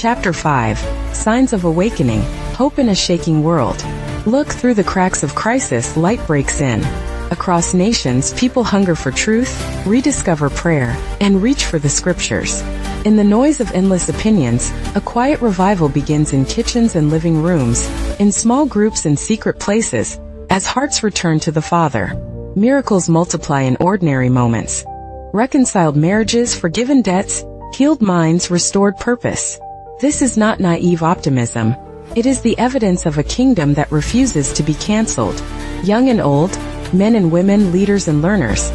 Chapter 5, Signs of Awakening, Hope in a Shaking World. Look through the cracks of crisis, light breaks in. Across nations, people hunger for truth, rediscover prayer, and reach for the scriptures. In the noise of endless opinions, a quiet revival begins in kitchens and living rooms, in small groups and secret places, as hearts return to the Father. Miracles multiply in ordinary moments. Reconciled marriages, forgiven debts, healed minds, restored purpose. This is not naive optimism. It is the evidence of a kingdom that refuses to be canceled. Young and old, men and women, leaders and learners.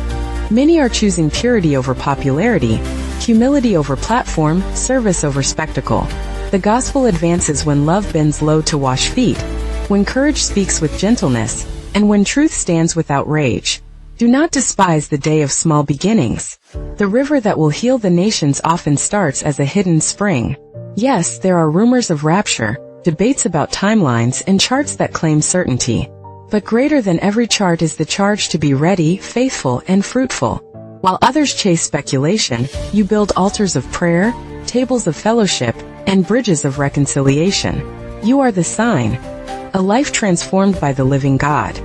Many are choosing purity over popularity, humility over platform, service over spectacle. The gospel advances when love bends low to wash feet, when courage speaks with gentleness, and when truth stands without rage. Do not despise the day of small beginnings. The river that will heal the nations often starts as a hidden spring. Yes, there are rumors of rapture, debates about timelines, and charts that claim certainty. But greater than every chart is the charge to be ready, faithful, and fruitful. While others chase speculation, you build altars of prayer, tables of fellowship, and bridges of reconciliation. You are the sign, a life transformed by the living God.